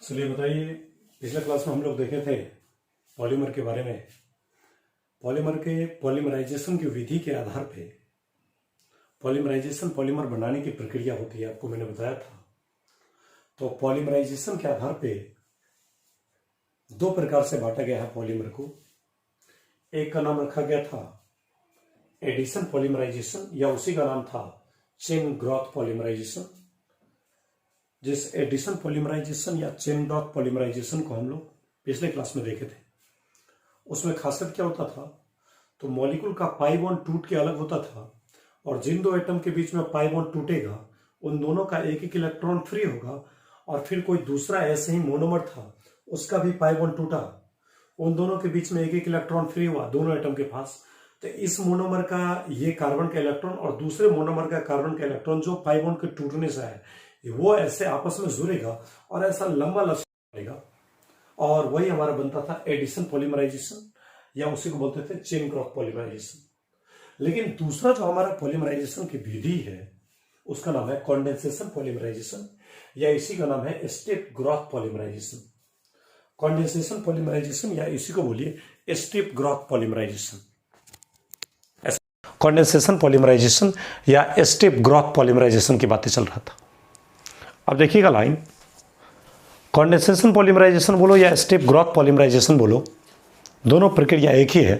चलिए बताइए, पिछले क्लास में हम लोग देखे थे पॉलीमर के बारे में। पॉलीमर के पॉलीमराइजेशन की विधि के आधार पे पॉलीमर बनाने की प्रक्रिया होती है, आपको मैंने बताया था। तो पॉलीमराइजेशन के आधार पे दो प्रकार से बांटा गया है पॉलीमर को। एक का नाम रखा गया था एडिशन पॉलीमराइजेशन, या उसी का नाम था चेन ग्रोथ पॉलीमराइजेशन। जिस एडिशन पॉलीमराइजेशन या चेन ग्रोथ पॉलीमराइजेशन को हम लोग पिछले क्लास में देखे थे, उसमें खासियत क्या होता था, तो मॉलिक्यूल का पाई बॉन्ड टूट के अलग होता था, और जिन दो एटम के बीच में पाई बॉन्ड टूटेगा उन दोनों का एक एक इलेक्ट्रॉन फ्री होगा, और फिर कोई दूसरा ऐसे ही मोनोमर था, उसका भी पाई बॉन्ड टूटा, उन दोनों के बीच में एक एक इलेक्ट्रॉन फ्री हुआ दोनों एटम के पास। तो इस मोनोमर का ये कार्बन का इलेक्ट्रॉन और दूसरे मोनोमर का कार्बन का इलेक्ट्रॉन जो पाई बॉन्ड के टूटने से है, वो ऐसे आपस में जुड़ेगा और ऐसा लंबा लचक बनेगा, और वही हमारा बनता था एडिशन पॉलीमराइजेशन, या उसी को बोलते थे चेन ग्रोथ पॉलीमराइजेशन। लेकिन दूसरा जो हमारा पॉलीमराइजेशन की विधि है उसका नाम है कंडेंसेशन पॉलीमराइजेशन, या इसी का नाम है step growth polymerisation. Condensation polymerisation, या इसी को बोलिए step growth polymerisation. Condensation polymerisation या स्टेप ग्रोथ पॉलीमराइजेशन की बातें चल रहा था। अब देखिएगा लाइन, कंडेंसेशन पॉलीमराइजेशन बोलो या स्टेप ग्रोथ पॉलीमराइजेशन बोलो, दोनों प्रक्रिया एक ही है।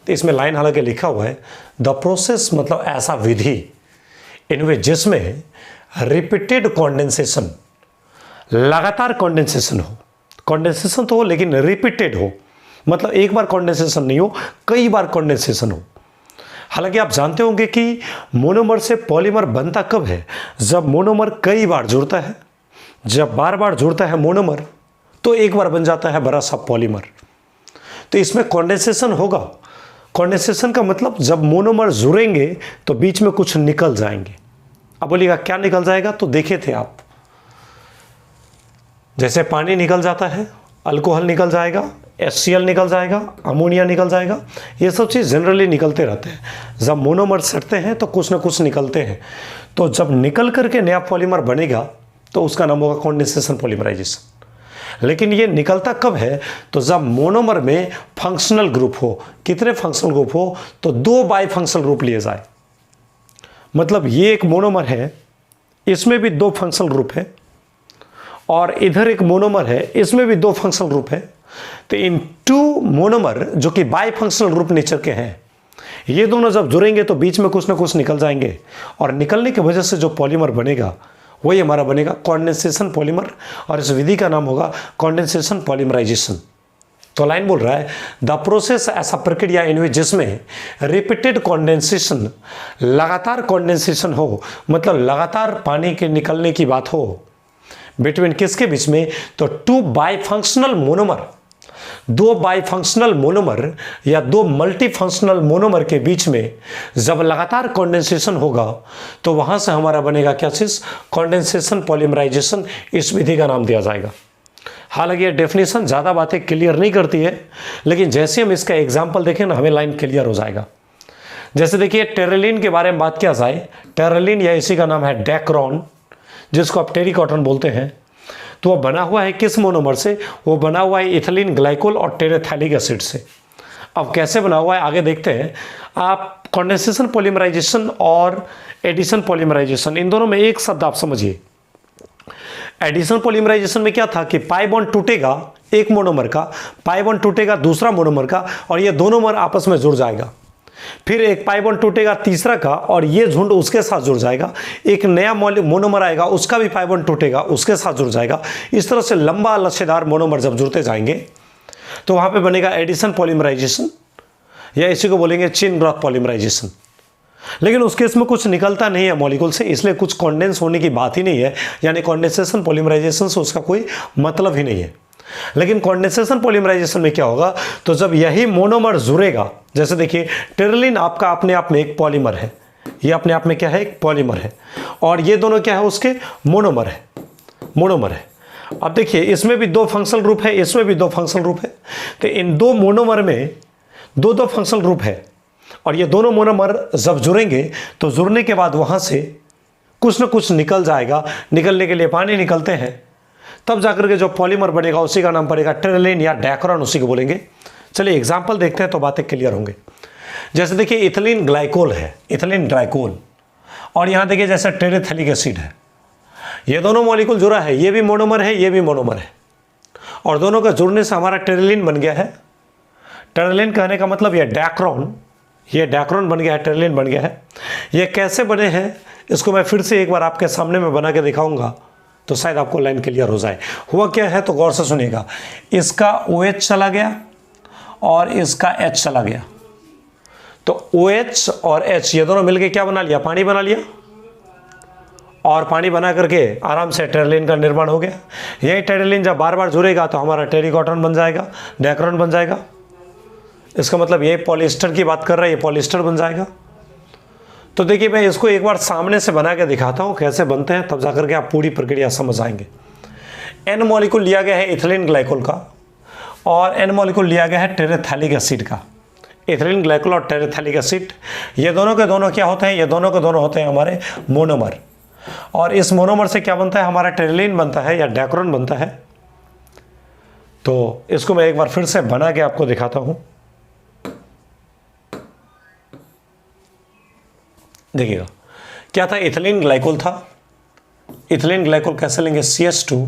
तो इसमें लाइन हालांकि लिखा हुआ है द प्रोसेस, मतलब ऐसा विधि इनमें जिसमें रिपीटेड कंडेंसेशन, लगातार कंडेंसेशन हो। कंडेंसेशन तो हो लेकिन रिपीटेड हो, मतलब एक बार कंडेंसेशन नहीं हो, कई बार कंडेंसेशन हो। हालांकि आप जानते होंगे कि मोनोमर से पॉलीमर बनता कब है, जब मोनोमर कई बार जुड़ता है। जब बार बार जुड़ता है मोनोमर तो एक बार बन जाता है बड़ा सा पॉलीमर। तो इसमें कंडेंसेशन होगा। कंडेंसेशन का मतलब जब मोनोमर जुड़ेंगे तो बीच में कुछ निकल जाएंगे। अब बोलिएगा क्या निकल जाएगा, तो देखे थे आप, जैसे पानी निकल जाता है, अल्कोहल निकल जाएगा, HCl निकल जाएगा, अमोनिया निकल जाएगा, ये सब चीज़ जनरली निकलते रहते हैं। जब मोनोमर सटते हैं तो कुछ ना कुछ निकलते हैं। तो जब निकल करके नया पॉलीमर बनेगा तो उसका नाम होगा कंडेंसेशन पॉलीमराइजेशन। लेकिन ये निकलता कब है, तो जब मोनोमर में फंक्शनल ग्रुप हो। कितने फंक्शनल ग्रुप हो, तो 2 बाई फंक्शनल ग्रुप लिए जाए। मतलब ये एक मोनोमर है, इसमें भी 2 फंक्शनल ग्रुप है, और इधर एक मोनोमर है, इसमें भी 2 फंक्शनल ग्रुप है। तो इन 2 मोनोमर जो कि बाई फंक्शनल ग्रुप नेचर के हैं, ये दोनों जब जुड़ेंगे तो बीच में कुछ ना कुछ निकल जाएंगे, और निकलने की वजह से जो पॉलीमर बनेगा वही हमारा बनेगा कंडेंसेशन पॉलीमर, और इस विधि का नाम होगा कंडेंसेशन पॉलीमराइजेशन। तो लाइन बोल रहा है द प्रोसेस, ऐसा प्रक्रिया इनमें जिसमें रिपीटेड कंडेंसेशन, लगातार कंडेंसेशन हो, मतलब लगातार पानी के निकलने की बात हो, बिटवीन किसके बीच में, तो 2 by functional monomer, 2 by functional monomer या 2 मल्टी फंक्शनल मोनोमर के बीच में जब लगातार कंडेंसेशन होगा तो वहां से हमारा बनेगा क्या चीज, कंडेंसेशन पॉलीमराइजेशन। इस विधि का नाम दिया जाएगा। हालांकि ये डेफिनेशन ज़्यादा बातें क्लियर नहीं करती है, लेकिन जैसे हम इसका एग्जाम्पल देखें ना, हमें लाइन क्लियर हो जाएगा। जैसे देखिए टेरेलिन के बारे में बात किया जाए, टेरेलिन या इसी का नाम है डेक्रॉन, जिसको आप टेरिकॉटन बोलते हैं। तो वो बना हुआ है किस मोनोमर से, वो बना हुआ है इथिलीन ग्लाइकोल और टेरेथैलिक एसिड से। अब कैसे बना हुआ है आगे देखते हैं। आप कंडेंसेशन पॉलीमराइजेशन और एडिशन पॉलीमराइजेशन, इन दोनों में एक शब्द आप समझिए। एडिशन पॉलीमराइजेशन में क्या था कि पाई बॉन्ड टूटेगा, एक मोनोमर का पाई बॉन्ड टूटेगा दूसरा मोनोमर का, और ये दोनों मोनोमर आपस में जुड़ जाएगा। फिर एक पाई बॉन्ड टूटेगा तीसरा का, और ये झुंड उसके साथ जुड़ जाएगा। एक नया मोनोमर आएगा, उसका भी पाई बॉन्ड टूटेगा, उसके साथ जुड़ जाएगा। इस तरह से लंबा लच्छेदार मोनोमर जब जुड़ते जाएंगे तो वहां पे बनेगा एडिशन पॉलीमराइजेशन, या इसी को बोलेंगे चेन ग्रोथ पॉलीमराइजेशन। लेकिन उस केस में कुछ निकलता नहीं है मॉलिक्यूल से, इसलिए कुछ कंडेंस होने की बात ही नहीं है, यानी कंडेंसेशन पॉलीमराइजेशन से उसका कोई मतलब ही नहीं है। लेकिन कंडेंसेशन पॉलीमराइजेशन में क्या होगा, तो जब यही मोनोमर जुड़ेगा, जैसे देखिए टेरेलिन आपका अपने आप में एक पॉलीमर है, ये अपने आप में क्या है, एक पॉलीमर है, और ये दोनों क्या है, उसके मोनोमर है। अब देखिए इसमें भी 2 फंक्शनल ग्रुप है, इसमें भी 2 फंक्शनल ग्रुप है। तो इन 2 मोनोमर में 2 फंक्शनल ग्रुप है, और ये दोनों मोनोमर जब जुड़ेंगे तो जुड़ने के बाद वहां से कुछ ना कुछ निकल जाएगा। निकलने के लिए पानी निकलते हैं, तब जाकर के जो पॉलीमर बनेगा उसी का नाम पड़ेगा टेरेलिन या डैक्रोन, उसी को बोलेंगे। चलिए एग्जाम्पल देखते हैं तो बातें क्लियर होंगे। जैसे देखिए इथिलीन ग्लाइकोल है, इथिलीन ग्लाइकोल, और यहाँ देखिए जैसे टेरेथैलिक एसिड है। ये दोनों मॉलिक्यूल जुड़ा है, ये भी मोनोमर है, ये भी मोनोमर है, और दोनों का जुड़ने से हमारा टेरेलिन बन गया है। टेरेलिन कहने का मतलब ये डैक्रोन, ये डैक्रोन बन गया है, टेरेलिन बन गया है। ये कैसे बने हैं इसको मैं फिर से एक बार आपके सामने में बना के दिखाऊंगा तो शायद आपको लाइन क्लियर हो जाए। हुआ क्या है तो गौर से सुनिएगा। इसका OH चला गया और इसका H चला गया, तो OH और H ये दोनों मिलके क्या बना लिया, पानी बना लिया, और पानी बना करके आराम से टेरेलिन का निर्माण हो गया। यही टेरेलिन जब बार बार जुड़ेगा तो हमारा टेरिकॉटन बन जाएगा, डैक्रोन बन जाएगा। इसका मतलब ये पॉलिएस्टर की बात कर रहा है, ये पॉलिएस्टर बन जाएगा। तो देखिए मैं इसको एक बार सामने से बना के दिखाता हूँ कैसे बनते हैं, तब जाकर के आप पूरी प्रक्रिया समझ आएंगे। N मॉलिक्यूल लिया गया है इथिलीन ग्लाइकोल का, और N मॉलिक्यूल लिया गया है टेरेथैलिक एसिड का। इथिलीन ग्लाइकोल और टेरेथैलिक एसिड ये दोनों के दोनों क्या होते हैं, ये दोनों के दोनों होते हैं हमारे मोनोमर, और इस मोनोमर से क्या बनता है, हमारा टेरेलिन बनता है या डैक्रोन बनता है। तो इसको मैं एक बार फिर से बना के आपको दिखाता हूँ। देखिएगा क्या था, इथिलीन ग्लाइकोल था। इथिलीन ग्लाइकोल कैसे लेंगे, CH2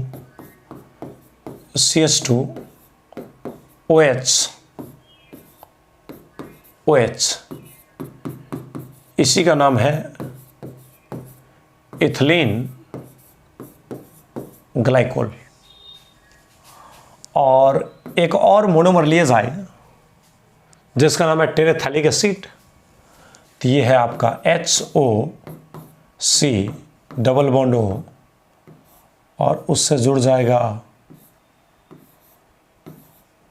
OH, इसी का नाम है इथिलीन ग्लाइकोल। और एक और मोनोमर लिए जाए जिसका नाम है टेरेथैलिक एसिड, तो ये है आपका HOC डबल बॉन्ड O, और उससे जुड़ जाएगा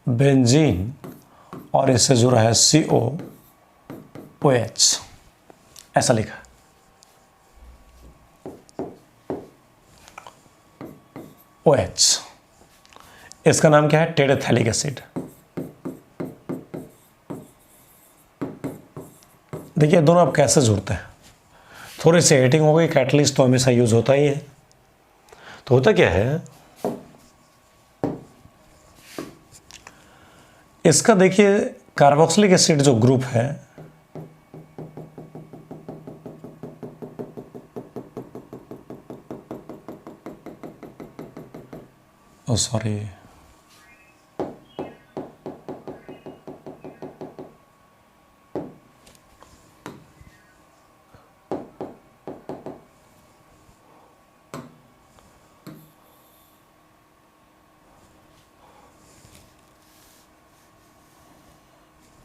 बेंजीन, और इससे जुड़ा है COOH, ऐसा लिखा है। OH, इसका नाम क्या है, टेरेथैलिक एसिड। देखिए दोनों अब कैसे जुड़ते हैं, थोड़ी सी हीटिंग हो गई, कैटलिस्ट तो हमेशा यूज होता ही है। तो होता क्या है, इसका देखिए कार्बोक्सिलिक एसिड जो ग्रुप है, सॉरी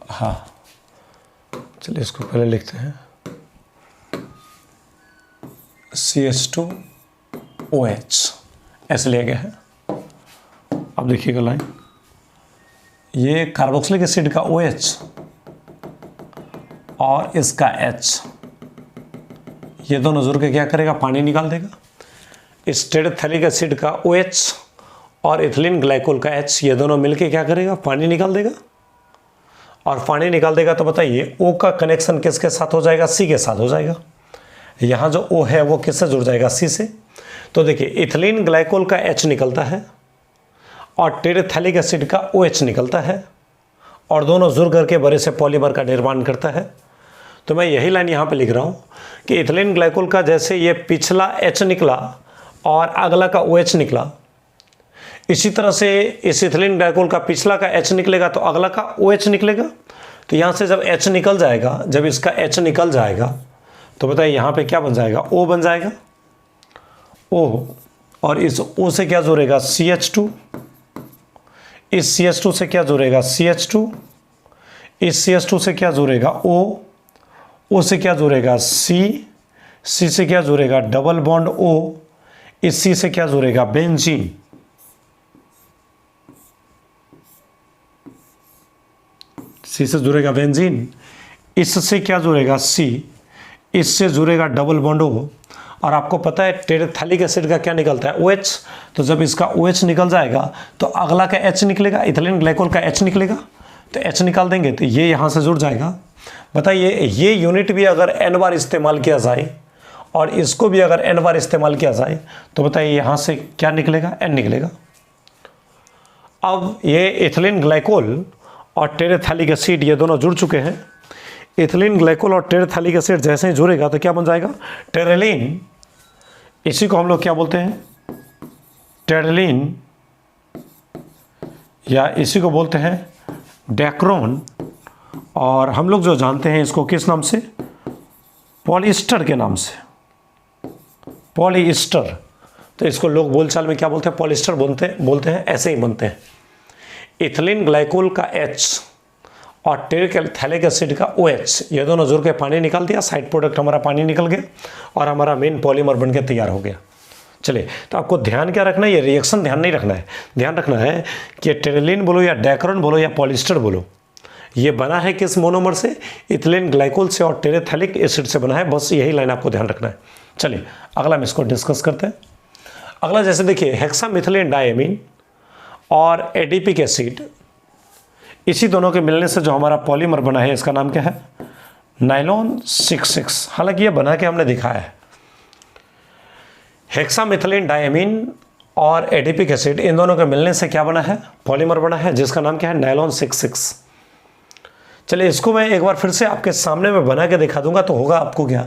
हाँ, चलिए इसको पहले लिखते हैं, CH2OH ऐसे लिया गया है। अब देखिएगा लाइन, ये कार्बोक्सिलिक एसिड का OH और इसका H, ये दोनों जुड़ के क्या करेगा, पानी निकाल देगा। इस टेरेथैलिक एसिड का OH और इथिलीन ग्लाइकोल का H, ये दोनों मिलके क्या करेगा, पानी निकाल देगा। और पानी निकाल देगा तो बताइए O का कनेक्शन किसके साथ हो जाएगा, C के साथ हो जाएगा। यहाँ जो O है वो किससे जुड़ जाएगा, C से। तो देखिए इथिलीन ग्लाइकोल का H निकलता है और टेरेथैलिक एसिड का OH निकलता है, और दोनों जुड़ करके बड़े से पॉलीमर का निर्माण करता है। तो मैं यही लाइन यहाँ पे लिख रहा हूँ कि इथिलीन ग्लाइकोल का जैसे ये पिछला H निकला और अगला का OH निकला, इसी तरह से इस इथिलीन ग्लाइकोल का पिछला का H निकलेगा तो अगला का OH निकलेगा। तो यहाँ से जब H निकल जाएगा, जब इसका H निकल जाएगा तो बताइए यहाँ पे क्या बन जाएगा, O बन जाएगा, O, और इस O से क्या जुड़ेगा, CH2, इस CH2 से क्या जुड़ेगा, CH2, इस CH2 से क्या जुड़ेगा, O, O से क्या जुड़ेगा, C, C से क्या जुड़ेगा, डबल बॉन्ड O, इस C से क्या जुड़ेगा, बेंजीन, C से जुड़ेगा बेंजीन, इससे क्या जुड़ेगा, C, इससे जुड़ेगा डबल बॉन्ड O, और आपको पता है टेरेथैलिक एसिड का क्या निकलता है, OH। तो जब इसका OH निकल जाएगा तो अगला का H निकलेगा, इथिलीन ग्लाइकोल का H निकलेगा, तो H निकाल देंगे तो ये यहाँ से जुड़ जाएगा। बताइए ये यूनिट भी अगर n बार इस्तेमाल किया जाए और इसको भी अगर n बार इस्तेमाल किया जाए तो बताइए यहाँ से क्या निकलेगा, n निकलेगा। अब ये इथिलीन ग्लाइकोल और टेरेथैलिक एसिड ये दोनों जुड़ चुके हैं। इथिलीन ग्लाइकोल और टेरेथैलिक एसिड जैसे ही जुड़ेगा तो क्या बन जाएगा, टेरेलिन। इसी को हम लोग क्या बोलते हैं, टेरेलिन, या इसी को बोलते हैं डेक्रोन। और हम लोग जो जानते हैं इसको किस नाम से, पॉलिएस्टर के नाम से, पॉलिएस्टर। तो इसको लोग बोलचाल में क्या बोलते हैं, पॉलिएस्टर बोलते हैं, ऐसे ही बनते हैं। इथिलीन ग्लाइकोल का H और टेरेथैलिक एसिड का OH ये दोनों जुड़ के पानी निकाल दिया, साइड प्रोडक्ट हमारा पानी निकल गया और हमारा मेन पॉलीमर बन के तैयार हो गया। चलिए, तो आपको ध्यान क्या रखना है, ये रिएक्शन ध्यान नहीं रखना है, ध्यान रखना है कि टेरेलिन बोलो या डेक्रोन बोलो या पॉलिएस्टर बोलो, ये बना है किस मोनोमर से, इथिलीन ग्लाइकोल से और टेरेथैलिक एसिड से बना है। बस यही लाइन आपको ध्यान रखना है। चलिए अगला हम इसको डिस्कस करते हैं। अगला जैसे देखिए, हेक्सामिथिलीन डायमीन और एडिपिक एसिड, इसी दोनों के मिलने से जो हमारा पॉलीमर बना है इसका नाम क्या है, नायलॉन 66। हालांकि ये बना के हमने दिखाया है। हेक्सामिथिलीन डायमीन और एडिपिक एसिड इन दोनों के मिलने से क्या बना है, पॉलीमर बना है जिसका नाम क्या है, नायलॉन 66। चलिए इसको मैं एक बार फिर से आपके सामने में बना के दिखा दूंगा तो होगा आपको क्या,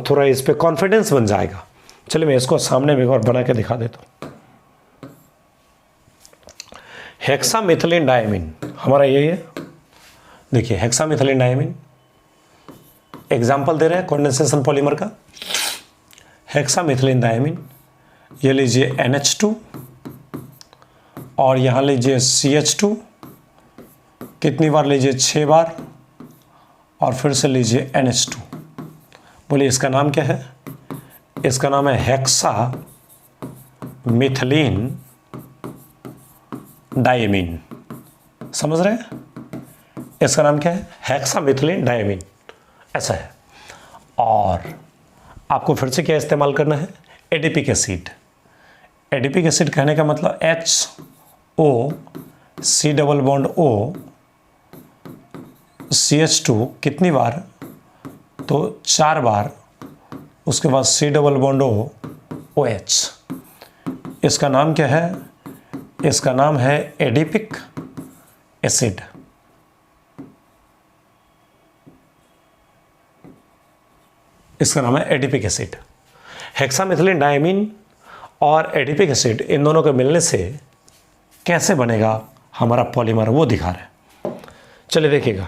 थोड़ा इस पे कॉन्फिडेंस बन जाएगा। चलिए मैं इसको सामने में एक बार बना के दिखा देता हूँ। हेक्सामिथिलीन डायमीन हमारा यही है। देखिए हेक्सामिथिलीन डायमीन, एग्जाम्पल दे रहे हैं कंडेंसेशन पॉलीमर का। हेक्सामिथिलीन डायमीन, ये लीजिए NH2 और यहाँ लीजिए CH2, कितनी बार लीजिए, 6 बार, और फिर से लीजिए NH2। बोलिए इसका नाम क्या है, इसका नाम है हेक्सामिथिलीन डायमीन। समझ रहे हैं, इसका नाम क्या है, हेक्सामिथिलीन डायमीन, ऐसा है। और आपको फिर से क्या इस्तेमाल करना है, एडिपिक एसिड। एडिपिक एसिड कहने का मतलब HO C double bond O CH2 कितनी बार, तो 4 बार, उसके बाद C double bond O OH। इसका नाम क्या है, इसका नाम है एडिपिक एसिड। इसका नाम है एडिपिक एसिड। हेक्सामिथिलीन डायमीन और एडिपिक एसिड इन दोनों के मिलने से कैसे बनेगा हमारा पॉलीमर, वो दिखा रहे हैं। चलिए देखिएगा,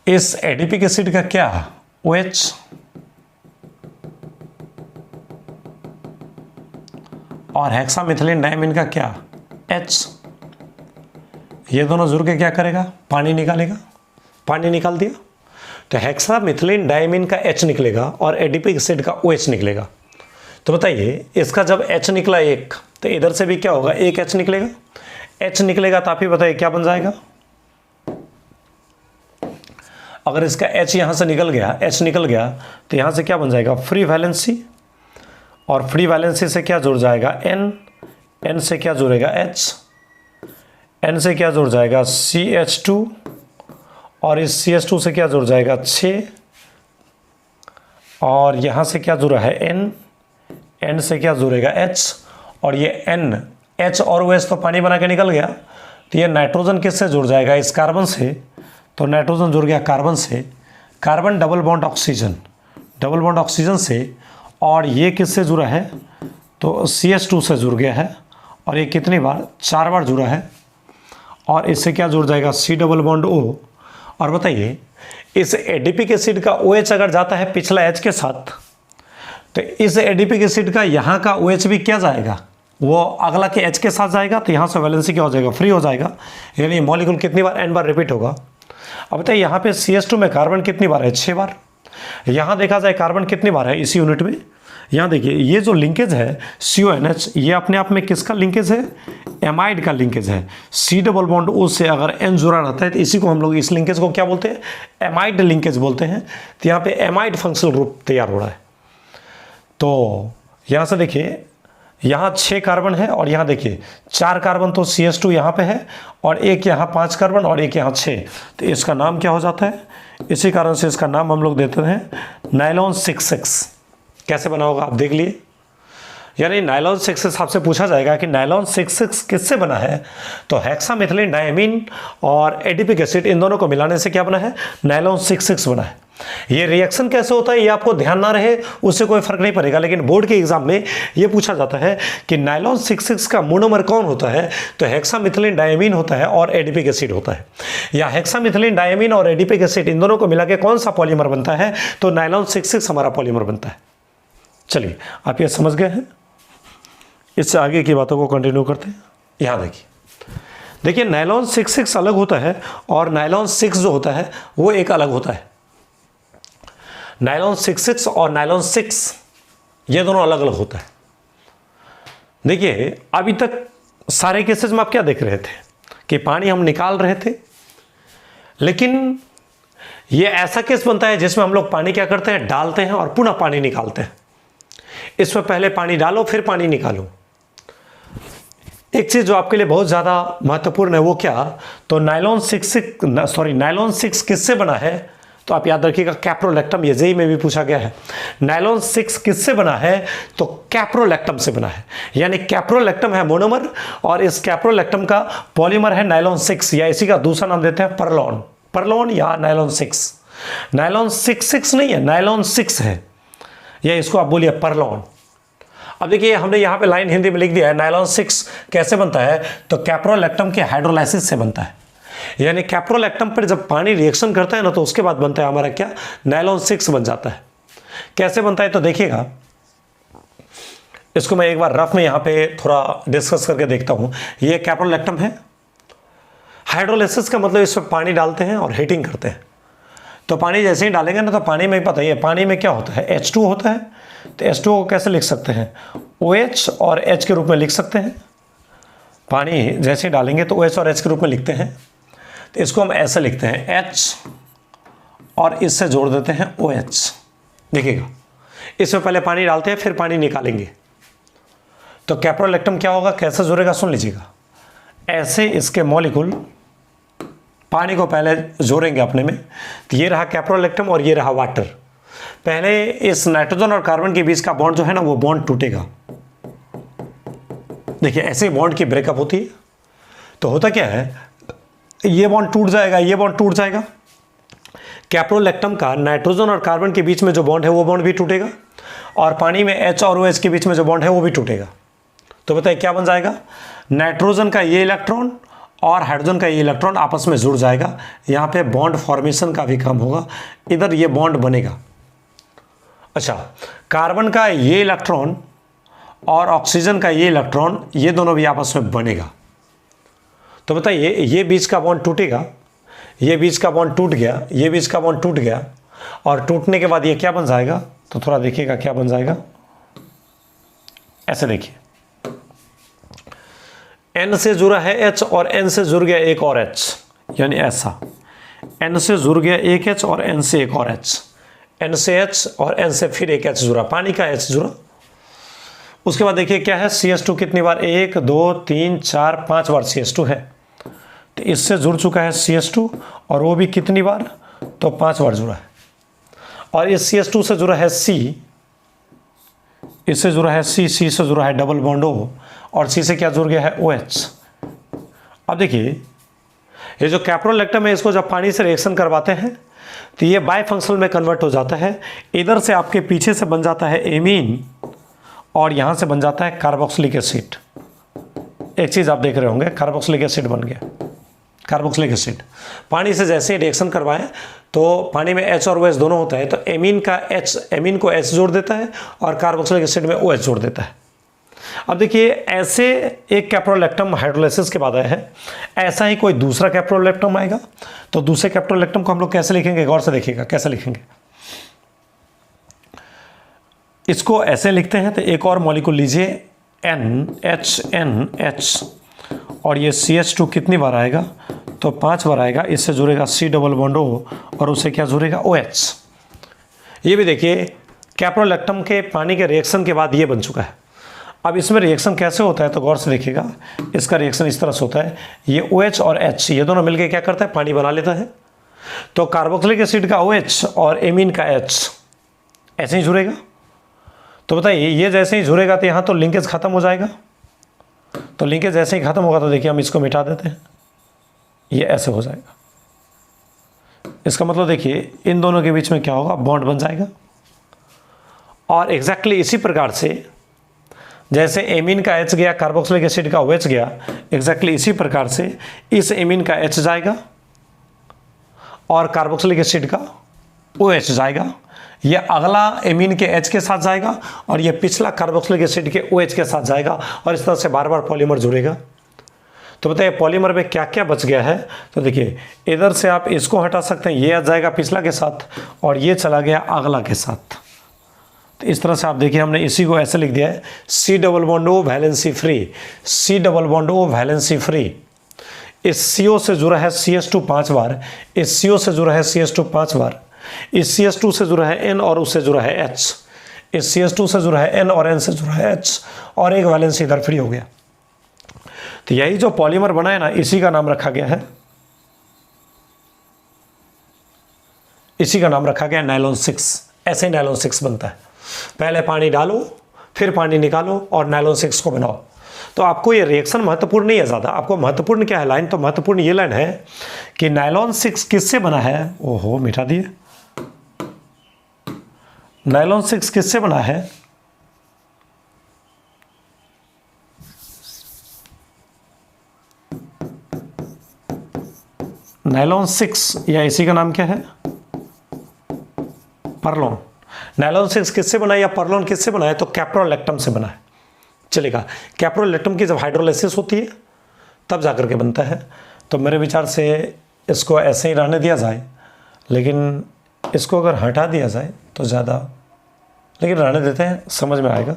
इस एडिपिक एसिड का क्या, OH, और हेक्सामिथिलीन डायमीन का क्या, H। ये दोनों जुड़ के क्या करेगा, पानी निकालेगा। पानी निकाल दिया तो हेक्सामिथिलीन डायमीन का H निकलेगा और एडिपिक एसिड का OH निकलेगा। तो बताइए इसका जब H निकला एक, तो इधर से भी क्या होगा, एक H निकलेगा। H निकलेगा तो आप ही बताइए क्या बन जाएगा। अगर इसका H यहाँ से निकल गया, H निकल गया, तो यहाँ से क्या बन जाएगा, फ्री वैलेंसी, और फ्री वैलेंसी से क्या जुड़ जाएगा, N, N से क्या जुड़ेगा, H, N से क्या जुड़ जाएगा, CH2, और इस CH2 से क्या जुड़ जाएगा, 6, और यहाँ से क्या जुड़ा है, N, N से क्या जुड़ेगा, H, और ये N, H और OH तो पानी बना के निकल गया, तो ये नाइट्रोजन किससे जुड़ जाएगा, इस कार्बन से। तो नाइट्रोजन जुड़ गया कार्बन से, carbon double bond oxygen, double bond oxygen से, और ये किससे जुड़ा है, तो CH2 से जुड़ गया है, और ये कितनी बार, 4 बार जुड़ा है, और इससे क्या जुड़ जाएगा, C डबल बॉन्ड O। और बताइए इस एडिपिक एसिड का OH अगर जाता है पिछला H के साथ, तो इस एडिपिक एसिड का यहाँ का OH भी क्या जाएगा, वो अगला के H के साथ जाएगा, तो यहाँ से वैलेंसी क्या हो जाएगा, फ्री हो जाएगा, यानी मॉलिक्यूल कितनी बार, N बार रिपीट होगा। अब बताइए यहाँ पे CH2 में कार्बन कितनी बार है, 6 बार। यहाँ देखा जाए कार्बन कितनी बार है इस यूनिट में, यहाँ देखिए ये जो लिंकेज है CONH, ये अपने आप में किसका लिंकेज है, एमाइड का लिंकेज है। C डबल बॉन्ड O से अगर N जुड़ा रहता है तो इसी को हम लोग, इस लिंकेज को क्या बोलते हैं, एमाइड लिंकेज बोलते हैं। तो यहाँ पे एमाइड फंक्शनल ग्रुप तैयार हो रहा है। तो यहाँ से देखिए यहाँ 6 कार्बन है और यहाँ देखिए 4 कार्बन, तो CH2 यहाँ पे है और एक यहाँ 5 कार्बन और एक यहाँ 6, तो इसका नाम क्या हो जाता है? इसी कारण से इसका नाम हम लोग देते हैं नायलॉन 6,6। कैसे बना होगा आप देख लिए, यानी नायलॉन 6,6 आपसे पूछा जाएगा कि नायलॉन 6,6 किससे बना है, तो हेक्सामिथिलीन डायमीन और एडिपिक एसिड इन दोनों को मिलाने से क्या बना है? नायलॉन 6,6 बना है। ये रिएक्शन कैसे होता है ये आपको ध्यान ना रहे उससे कोई फर्क नहीं पड़ेगा, लेकिन बोर्ड के एग्जाम में ये पूछा जाता है कि नायलॉन 6,6 का मोनोमर कौन होता है, तो हेक्सामिथिलीन डायमीन होता है और एडिपिक एसिड होता है। या हेक्सामिथिलीन डायमीन और एडिपिक एसिड इन दोनों को मिला के कौन सा पॉलीमर बनता है, तो नायलॉन 6,6 हमारा पॉलीमर बनता है। चलिए आप ये समझ गए हैं, इससे आगे की बातों को कंटिन्यू करते हैं। यहाँ देखिए नायलॉन 6,6 अलग होता है और नायलॉन 6 जो होता है वो एक अलग होता है। नायलॉन 6,6 और नायलॉन 6 ये दोनों अलग अलग होता है। देखिए अभी तक सारे केसेस में आप क्या देख रहे थे कि पानी हम निकाल रहे थे, लेकिन ये ऐसा केस बनता है जिसमें हम लोग पानी क्या करते हैं, डालते हैं और पुनः पानी निकालते हैं। इसमें पहले पानी डालो फिर पानी निकालो। एक चीज जो आपके लिए बहुत ज्यादा महत्वपूर्ण है वो क्या, तो नायलॉन 6 किससे बना है, तो आप याद रखिएगा कैप्रोलैक्टम, ये जेई में भी पूछा गया है। नायलॉन 6 किससे बना है, तो कैप्रोलैक्टम से बना है, यानी कैप्रोलैक्टम है मोनोमर और इस कैप्रोलैक्टम का पॉलीमर है नायलॉन 6, या इसी का दूसरा नाम देते हैं परलॉन या नायलॉन 6। नायलॉन 6,6 नहीं है, नायलॉन 6 है, या इसको आप बोलिए परलॉन। अब देखिए हमने यहाँ पे लाइन हिंदी में लिख दिया है नायलॉन 6 कैसे बनता है, तो कैप्रोलैक्टम के हाइड्रोलाइसिस से बनता है, यानी कैप्रोलैक्टम पर जब पानी रिएक्शन करता है ना तो उसके बाद बनता है हमारा क्या, नायलॉन 6 बन जाता है। कैसे बनता है तो देखिएगा, इसको मैं एक बार रफ में यहाँ पे थोड़ा डिस्कस करके देखता हूँ। ये कैप्रोलैक्टम है, हाइड्रोलाइसिस का मतलब इसमें पानी डालते हैं और हीटिंग करते हैं। तो पानी जैसे ही डालेंगे ना तो पानी में पता ही है पानी में क्या होता है, H2 होता है। तो H2 को कैसे लिख सकते हैं, OH और H के रूप में लिख सकते हैं। पानी जैसे ही डालेंगे तो OH और H के रूप में लिखते हैं, तो इसको हम ऐसे लिखते हैं H और इससे जोड़ देते हैं OH। देखिएगा इसमें पहले पानी डालते हैं फिर पानी निकालेंगे, तो कैप्रोलैक्टम क्या होगा, कैसे जुड़ेगा सुन लीजिएगा। ऐसे इसके मॉलिक्यूल पानी को पहले जोड़ेंगे अपने में, तो ये रहा कैप्रोलैक्टम और ये रहा वाटर। पहले इस नाइट्रोजन और कार्बन के बीच का बॉन्ड जो है ना वो बॉन्ड टूटेगा। देखिए ऐसे बॉन्ड की ब्रेकअप होती है, तो होता क्या है, ये बॉन्ड टूट जाएगा, ये बॉन्ड टूट जाएगा। कैप्रोलैक्टम का नाइट्रोजन और कार्बन के बीच में जो बॉन्ड है वो बॉन्ड भी टूटेगा और पानी में H और OH के बीच में जो बॉन्ड है वो भी टूटेगा। तो बताइए क्या बन जाएगा, नाइट्रोजन का ये इलेक्ट्रॉन और हाइड्रोजन का ये इलेक्ट्रॉन आपस में जुड़ जाएगा। यहाँ पे बॉन्ड फॉर्मेशन का भी काम होगा, इधर ये बॉन्ड बनेगा। अच्छा, कार्बन का ये इलेक्ट्रॉन और ऑक्सीजन का ये इलेक्ट्रॉन, ये दोनों भी आपस में बनेगा। तो बताइए ये बीच का बॉन्ड टूटेगा, ये बीच का बॉन्ड टूट गया, ये बीच का बॉन्ड टूट गया, और टूटने के बाद ये क्या बन जाएगा, तो थोड़ा देखिएगा क्या बन जाएगा। ऐसे देखिए N से जुड़ा है H और N से जुड़ गया एक और H, यानी ऐसा N से जुड़ गया एक H और N से एक और H, N से H और N से फिर एक H जुड़ा, पानी का H जुड़ा। उसके बाद देखिए क्या है, CH2 कितनी बार, 1 2 3 4 5 बार CH2 है, तो इससे जुड़ चुका है CH2 और वो भी कितनी बार, तो 5 बार जुड़ा है। और इस CH2 से जुड़ा है C, इससे जुड़ा है C, C से जुड़ा है डबल बॉन्ड O और C से क्या जुड़ गया है OH। अब देखिए ये जो कैप्रोलैक्टम है इसको जब पानी से रिएक्शन करवाते हैं तो ये बायफंक्शनल में कन्वर्ट हो जाता है। इधर से आपके पीछे से बन जाता है एमीन और यहाँ से बन जाता है कार्बोक्सिलिक एसिड। एक चीज़ आप देख रहे होंगे, कार्बोक्सिलिक एसिड बन गया। कार्बोक्सिलिक एसिड पानी से जैसे ही रिएक्शन करवाएं तो पानी में H और OH दोनों होता है, तो एमीन को H जोड़ देता है और कार्बोक्सिलिक एसिड में OH जोड़ देता है। अब देखिए ऐसे एक कैप्रोलैक्टम हाइड्रोलाइसिस के बाद आया है, ऐसा ही कोई दूसरा कैप्रोलैक्टम आएगा। तो दूसरे कैप्रोलैक्टम को हम लोग कैसे लिखेंगे, गौर से देखिएगा कैसे लिखेंगे। इसको ऐसे लिखते हैं, तो एक और मॉलिक्यूल लीजिए NHNH और ये CH2 कितनी बार आएगा, तो 5 बार आएगा। इससे जुड़ेगा C डबल बॉन्ड O और उससे क्या जुड़ेगा OH। ये भी देखिए कैप्रोलैक्टम के पानी के रिएक्शन के बाद ये बन चुका है। अब इसमें रिएक्शन कैसे होता है तो गौर से देखिएगा, इसका रिएक्शन इस तरह से होता है, ये OH और H ये दोनों मिलकर क्या करता है, पानी बना लेता है। तो कार्बोक्सिलिक एसिड का OH और एमीन का H ऐसे ही जुड़ेगा। तो बताइए ये जैसे ही जुड़ेगा तो यहाँ तो लिंकेज खत्म हो जाएगा। तो लिंकेज जैसे ही खत्म होगा तो देखिए हम इसको मिटा देते हैं, ये ऐसे हो जाएगा। इसका मतलब देखिए इन दोनों के बीच में क्या होगा, बॉन्ड बन जाएगा। और एग्जैक्टली इसी प्रकार से जैसे एमीन का H गया, कार्बोक्सिलिक एसिड का OH गया, एग्जैक्टली इसी प्रकार से इस एमीन का H जाएगा और कार्बोक्सिलिक एसिड का OH जाएगा। ये अगला एमीन के H के साथ जाएगा और ये पिछला कार्बोक्सिलिक एसिड के OH के साथ जाएगा और इस तरह से बार बार पॉलीमर जुड़ेगा। तो बताइए पॉलीमर में क्या क्या बच गया है। तो देखिए इधर से आप इसको हटा सकते हैं, ये आ जाएगा पिछला के साथ और ये चला गया अगला के साथ। तो इस तरह से आप देखिए हमने इसी को ऐसे लिख दिया है, C double bond O valency free, C double bond O valency free. इस CO से जुड़ा है CH2 5 बार, इस CO से जुड़ा है CH2 5 बार, इस CH2 से जुड़ा है N और उससे जुड़ा है H, इस CH2 से जुड़ा है N और N से जुड़ा है H और एक वैलेंसी इधर फ्री हो गया। तो यही जो पॉलीमर बना है ना, इसी का नाम रखा गया है, इसी का नाम रखा गया नायलॉन 6। ऐसे ही नायलॉन 6 बनता है, पहले पानी डालो फिर पानी निकालो और नायलॉन 6 को बनाओ। तो आपको ये रिएक्शन महत्वपूर्ण नहीं है ज़्यादा, आपको महत्वपूर्ण क्या है लाइन, तो महत्वपूर्ण ये लाइन है कि नायलॉन 6 किससे बना है। ओहो मिटा दिए, नायलॉन 6 किससे बना है, नायलॉन 6 या इसी का नाम क्या है, पर्लोन। नायलॉन 6 किससे बना है या पर्लोन किससे बना है, तो कैप्रोलैक्टम से बना है। चलेगा, कैप्रोलैक्टम की जब हाइड्रोलाइसिस होती है तब जाकर के बनता है। तो मेरे विचार से इसको ऐसे ही रहने दिया जाए, लेकिन इसको अगर हटा दिया जाए तो ज़्यादा, लेकिन रहने देते हैं, समझ में आएगा।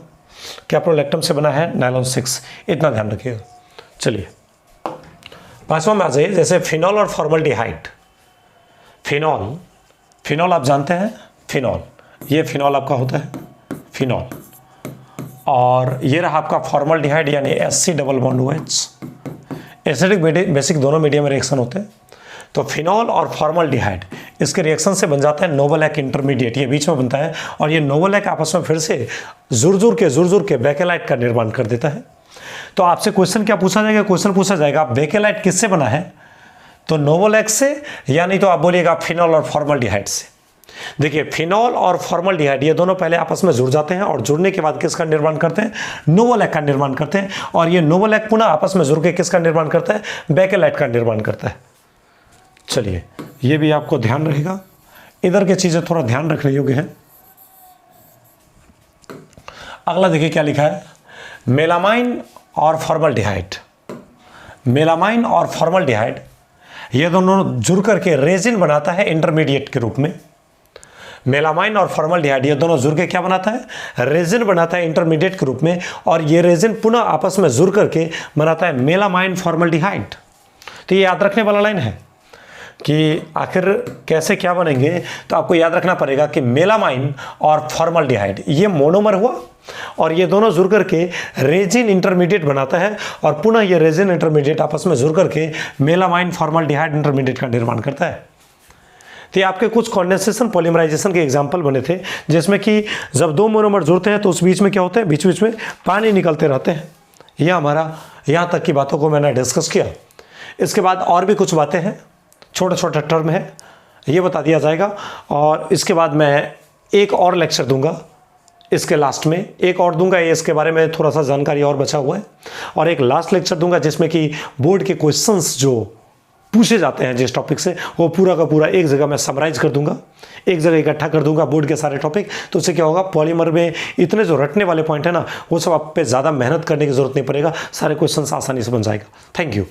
कैप्रोलैक्टम से बना है नायलॉन 6, इतना ध्यान रखिएगा। चलिए पांचवा में आ जाइए, जैसे फिनॉल और फॉर्मल्डिहाइड। फिनॉल, फिनॉल आप जानते हैं, फिनॉल, ये फिनॉल आपका होता है फिनॉल, और ये रहा आपका फॉर्मल्डिहाइड यानी SC double bond OH। Acidic basic दोनों मीडियम में रिएक्शन होते हैं। तो फिनॉल और फॉर्मल्डिहाइड इसके रिएक्शन से बन जाता है नोवोलैक इंटरमीडिएट, ये बीच में बनता है और ये नोवोलैक आपस में फिर से जुड़ के बेकेलाइट का निर्माण कर देता है। तो आपसे क्वेश्चन क्या पूछा जाएगा, क्वेश्चन पूछा जाएगा बेकेलाइट किससे बना है, तो नोवोलैक से, या नहीं तो आप बोलिएगा फिनॉल और फॉर्मल्डिहाइड से। देखिए फिनॉल और फॉर्मल्डिहाइड ये दोनों पहले आपस में जुड़ जाते हैं और जुड़ने के बाद किसका निर्माण करते हैं, नोवोलैक का निर्माण करते हैं, और ये नोवोलैक पुनः आपस में जुड़ के किसका निर्माण करता है, बेकेलाइट का निर्माण करता है। चलिए ये भी आपको ध्यान रहेगा, इधर की चीजें थोड़ा ध्यान रखने योग्य है। अगला देखिए क्या लिखा है, मेलामाइन और फॉर्मल्डिहाइड। मेलामाइन और फॉर्मल्डिहाइड ये दोनों जुड़ करके रेजिन बनाता है इंटरमीडिएट के रूप में। मेलामाइन और फॉर्मल्डिहाइड ये दोनों जुड़ के क्या बनाता है, रेजिन बनाता है इंटरमीडिएट के रूप में, और ये रेजिन पुनः आपस में जुड़ करके बनाता है मेलामाइन फॉर्मल्डिहाइड। तो ये याद रखने वाला लाइन है कि आखिर कैसे क्या बनेंगे। तो आपको याद रखना पड़ेगा कि मेलामाइन और फॉर्मल्डिहाइड ये मोनोमर हुआ और ये दोनों जुड़ करके रेजिन इंटरमीडिएट बनाता है, और पुनः ये रेजिन इंटरमीडिएट आपस में जुड़ करके मेलामाइन फॉर्मल्डिहाइड इंटरमीडिएट का निर्माण करता है। तो ये आपके कुछ कॉन्डेंसेशन पॉलीमराइजेशन के एग्जाम्पल बने थे, जिसमें कि जब दो मोनोमर जुड़ते हैं तो उस बीच में क्या होता है, बीच बीच में पानी निकलते रहते हैं। यह हमारा यहाँ तक की बातों को मैंने डिस्कस किया। इसके बाद और भी कुछ बातें हैं, छोटे छोटे टर्म है, ये बता दिया जाएगा। और इसके बाद मैं एक और लेक्चर दूंगा, इसके लास्ट में एक और दूंगा, ये इसके बारे में थोड़ा सा जानकारी और बचा हुआ है, और एक लास्ट लेक्चर दूंगा जिसमें कि बोर्ड के क्वेश्चंस जो पूछे जाते हैं जिस टॉपिक से, वो पूरा का पूरा एक जगह मैं समराइज कर दूंगा, एक जगह इकट्ठा कर दूंगा बोर्ड के सारे टॉपिक। तो उससे क्या होगा, पॉलीमर में इतने जो रटने वाले पॉइंट है ना, वो सब आप पे ज़्यादा मेहनत करने की जरूरत नहीं पड़ेगा, सारे क्वेश्चंस आसानी से बन जाएगा। Thank you.